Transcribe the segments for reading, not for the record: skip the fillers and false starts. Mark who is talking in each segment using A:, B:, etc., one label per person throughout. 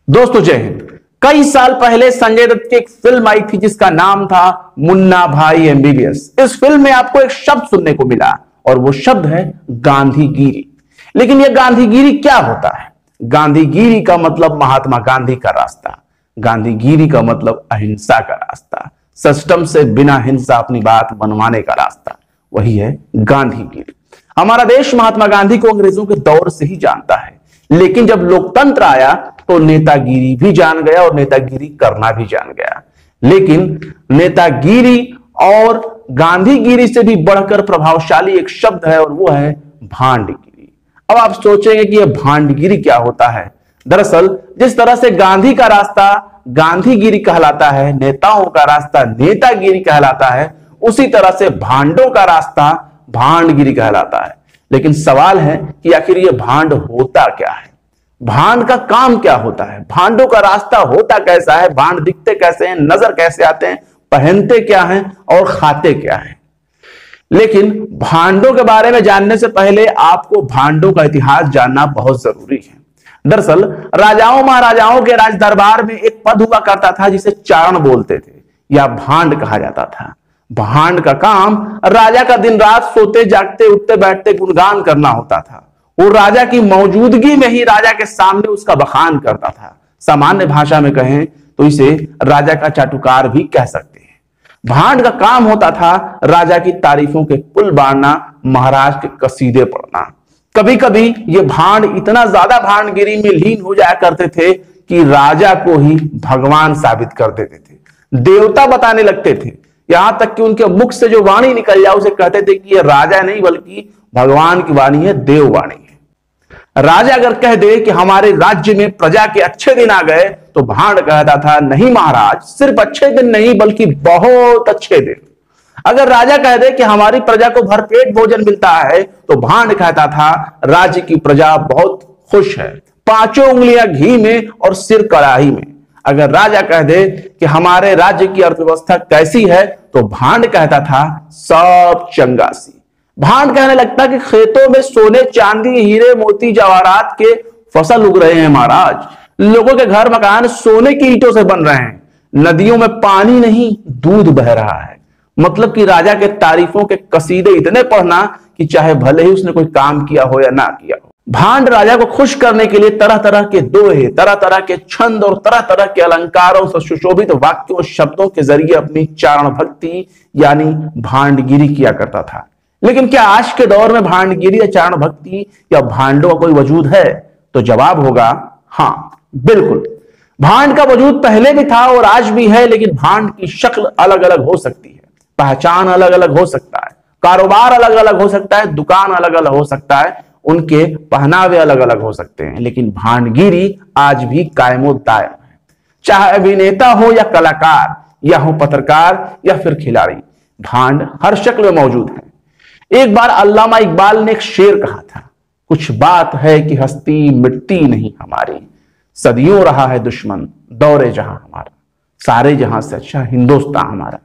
A: दोस्तों जय हिंद। कई साल पहले संजय दत्त की एक फिल्म आई थी जिसका नाम था मुन्ना भाई एमबीबीएस। इस फिल्म में आपको एक शब्द सुनने को मिला और वो शब्द है गांधीगिरी। लेकिन यह गांधीगिरी क्या होता है? गांधीगिरी का मतलब महात्मा गांधी का रास्ता, गांधीगिरी का मतलब अहिंसा का रास्ता, सिस्टम से बिना हिंसा अपनी बात मनवाने का रास्ता, वही है गांधीगिरी। हमारा देश महात्मा गांधी को अंग्रेजों के दौर से ही जानता है, लेकिन जब लोकतंत्र आया तो नेतागिरी भी जान गया और नेतागिरी करना भी जान गया। लेकिन नेतागिरी और गांधीगिरी से भी बढ़कर प्रभावशाली एक शब्द है और वो है भांडगिरी। अब आप सोचेंगे कि यह भांडगिरी क्या होता है। दरअसल जिस तरह से गांधी का रास्ता गांधीगिरी कहलाता है, नेताओं का रास्ता नेतागिरी कहलाता है, उसी तरह से भांडों का रास्ता भांडगिरी कहलाता है। लेकिन सवाल है कि आखिर यह भांड होता क्या है, भांड का काम क्या होता है, भांडों का रास्ता होता कैसा है, भांड दिखते कैसे हैं, नजर कैसे आते हैं, पहनते क्या हैं और खाते क्या हैं। लेकिन भांडों के बारे में जानने से पहले आपको भांडों का इतिहास जानना बहुत जरूरी है। दरअसल राजाओं महाराजाओं के राज दरबार में एक पद हुआ करता था जिसे चारण बोलते थे या भांड कहा जाता था। भांड का काम राजा का दिन रात सोते जागते उठते बैठते गुणगान करना होता था। वो राजा की मौजूदगी में ही राजा के सामने उसका बखान करता था। सामान्य भाषा में कहें तो इसे राजा का चाटुकार भी कह सकते हैं। भांड का काम होता था राजा की तारीफों के पुल बांधना, महाराज के कसीदे पढ़ना। कभी कभी ये भांड इतना ज्यादा भांडगिरी में लीन हो जाया करते थे कि राजा को ही भगवान साबित कर देते थे, देवता बताने लगते थे। यहां तक कि उनके मुख से जो वाणी निकल जाए उसे कहते थे कि यह राजा नहीं बल्कि भगवान की वाणी है, देव वाणी है। राजा अगर कह दे कि हमारे राज्य में प्रजा के अच्छे दिन आ गए तो भांड कहता था नहीं महाराज, सिर्फ अच्छे दिन नहीं बल्कि बहुत अच्छे दिन। अगर राजा कह दे कि हमारी प्रजा को भरपेट भोजन मिलता है तो भांड कहता था राज्य की प्रजा बहुत खुश है, पांचों उंगलियां घी में और सिर कड़ाही में। अगर राजा कह दे कि हमारे राज्य की अर्थव्यवस्था कैसी है तो भांड कहता था सब चंगासी। भांड कहने लगता कि खेतों में सोने चांदी हीरे मोती जवाहरात के फसल उग रहे हैं महाराज, लोगों के घर मकान सोने की ईंटों से बन रहे हैं, नदियों में पानी नहीं दूध बह रहा है। मतलब कि राजा के तारीफों के कसीदे इतने पढ़ना कि चाहे भले ही उसने कोई काम किया हो या ना किया हो। भांड राजा को खुश करने के लिए तरह तरह के दोहे, तरह तरह के छंद और तरह तरह के अलंकारों से सुशोभित वाक्यों शब्दों के जरिए अपनी चारण भक्ति यानी भांडगिरी किया करता था। लेकिन क्या आज के दौर में भांडगिरी या चारण भक्ति या भांडों का कोई वजूद है? तो जवाब होगा हां, बिल्कुल। भांड का वजूद पहले भी था और आज भी है, लेकिन भांड की शक्ल अलग अलग हो सकती है, पहचान अलग अलग हो सकता है, कारोबार अलग अलग हो सकता है, दुकान अलग अलग हो सकता है, उनके पहनावे अलग अलग हो सकते हैं, लेकिन भांडगिरी आज भी कायमो दायम है। चाहे अभिनेता हो या कलाकार, या हो पत्रकार या फिर खिलाड़ी, भांड हर शक्ल में मौजूद है। एक बार अल्लामा इकबाल ने एक शेर कहा था, कुछ बात है कि हस्ती मिटती नहीं हमारी, सदियों रहा है दुश्मन दौरे जहां हमारा, सारे जहां से अच्छा हिंदुस्तान हमारा।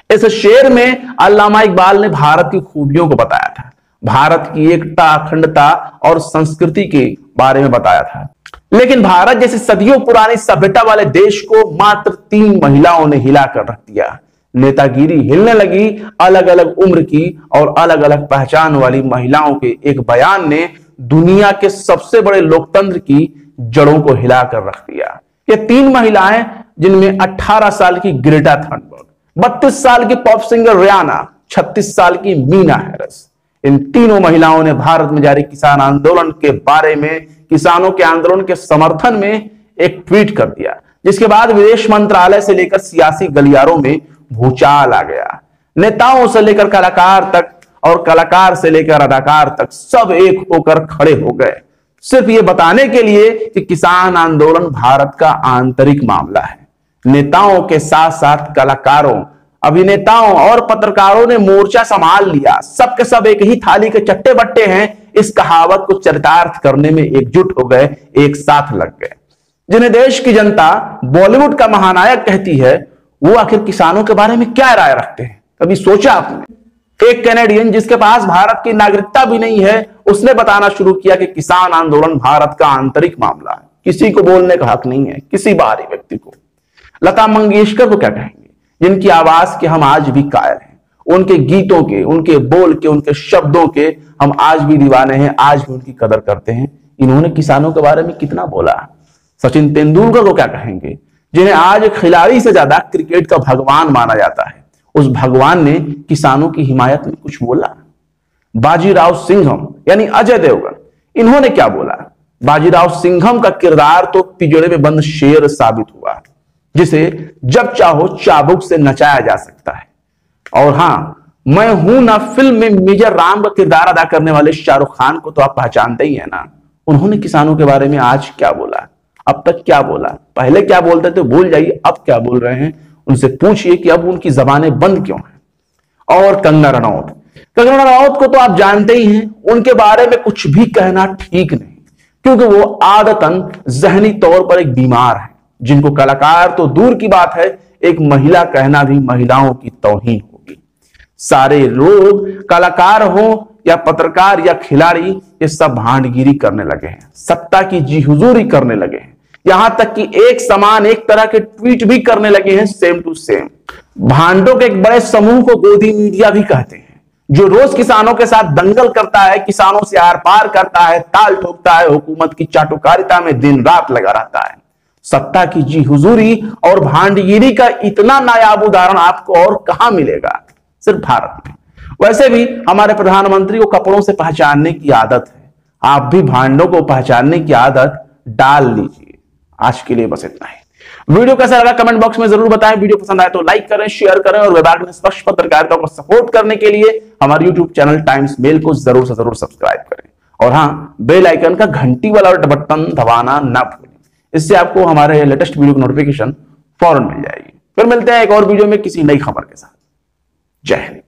A: इस शेर में अल्लामा इकबाल ने भारत की खूबियों को बताया था, भारत की एकता अखंडता और संस्कृति के बारे में बताया था। लेकिन भारत जैसे सदियों पुरानी सभ्यता वाले देश को मात्र 3 महिलाओं ने हिलाकर रख दिया। नेतागिरी हिलने लगी अलग अलग उम्र की और अलग अलग पहचान वाली महिलाओं के एक बयान ने दुनिया के सबसे बड़े लोकतंत्र की जड़ों को हिलाकर रख दिया। ये 3 महिलाएं जिनमें 18 साल की ग्रेटा थनबर्ग, 32 साल की पॉप सिंगर रियाना, 36 साल की मीना हैरिस। इन तीनों महिलाओं ने भारत में जारी किसान आंदोलन के बारे में, किसानों के आंदोलन के समर्थन में एक ट्वीट कर दिया, जिसके बाद विदेश मंत्रालय से लेकर सियासी गलियारों में भूचाल आ गया। नेताओं से लेकर कलाकार तक और कलाकार से लेकर अदाकार तक सब एक होकर खड़े हो गए, सिर्फ ये बताने के लिए कि किसान आंदोलन भारत का आंतरिक मामला है। नेताओं के साथ साथ कलाकारों, अभिनेताओं और पत्रकारों ने मोर्चा संभाल लिया। सबके सब एक ही थाली के चट्टे बट्टे हैं, इस कहावत को चरितार्थ करने में एकजुट हो गए, एक साथ लग गए। जिन्हें देश की जनता बॉलीवुड का महानायक कहती है, वो आखिर किसानों के बारे में क्या राय रखते हैं? कभी सोचा आपने? एक कैनेडियन जिसके पास भारत की नागरिकता भी नहीं है, उसने बताना शुरू किया कि किसान आंदोलन भारत का आंतरिक मामला है। किसी को बोलने का हक नहीं है, किसी बाहरी व्यक्ति को। लता मंगेशकर को क्या कहेंगे, जिनकी आवाज के हम आज भी कायल हैं, उनके गीतों के, उनके बोल के, उनके शब्दों के हम आज भी दीवाने हैं, आज भी उनकी कदर करते हैं। इन्होंने किसानों के बारे में कितना बोला। सचिन तेंदुलकर को क्या कहेंगे, जिन्हें आज खिलाड़ी से ज्यादा क्रिकेट का भगवान माना जाता है, उस भगवान ने किसानों की हिमायत में कुछ बोला। बाजीराव सिंघम यानी अजय देवगन, इन्होंने क्या बोला। बाजीराव सिंघम का किरदार तो पिंजरे में बंद शेर साबित हुआ, जिसे जब चाहो चाबुक से नचाया जा सकता है। और हां, मैं हूं ना फिल्म में मेजर राम का किरदार अदा करने वाले शाहरुख खान को तो आप पहचानते ही है ना। उन्होंने किसानों के बारे में आज क्या बोला, अब तक क्या बोला, पहले क्या बोलते थे भूल जाइए, अब क्या बोल रहे हैं उनसे पूछिए कि अब उनकी जबानें बंद क्यों हैं। और कंगना रनौत, कंगना रनौत को तो आप जानते ही हैं, उनके बारे में कुछ भी कहना ठीक नहीं, क्योंकि वो आदतन जहनी तौर पर एक बीमार है, जिनको कलाकार तो दूर की बात है, एक महिला कहना भी महिलाओं की तौहीन होगी। सारे लोग कलाकार हो या पत्रकार या खिलाड़ी, ये सब भांडगिरी करने लगे हैं, सत्ता की जी हुजूरी करने लगे हैं, यहां तक कि एक समान एक तरह के ट्वीट भी करने लगे हैं, सेम टू सेम। भांडों के एक बड़े समूह को गोदी मीडिया भी कहते हैं, जो रोज किसानों के साथ दंगल करता है, किसानों से आर पार करता है, ताल ठोकता है, हुकूमत की चाटुकारिता में दिन रात लगा रहता है। सत्ता की जी हुजूरी और भांडगिरी का इतना नायाब उदाहरण आपको और कहां मिलेगा, सिर्फ भारत में। वैसे भी हमारे प्रधानमंत्री को कपड़ों से पहचानने की आदत है, आप भी भांडों को पहचानने की आदत डाल लीजिए। आज के लिए बस इतना ही। वीडियो कैसा लगा कमेंट बॉक्स में जरूर बताएं। वीडियो पसंद आए तो लाइक करें, शेयर करें, और विभाग में स्पष्ट पत्रकारिता को सपोर्ट करने के लिए हमारे यूट्यूब चैनल टाइम्स मेल को जरूर से जरूर सब्सक्राइब करें। और हाँ, बेल आइकन का घंटी वाला बटन दबाना ना भूलें, इससे आपको हमारे लेटेस्ट वीडियो की नोटिफिकेशन फौरन मिल जाएगी। फिर मिलते हैं एक और वीडियो में किसी नई खबर के साथ। जय हिंद।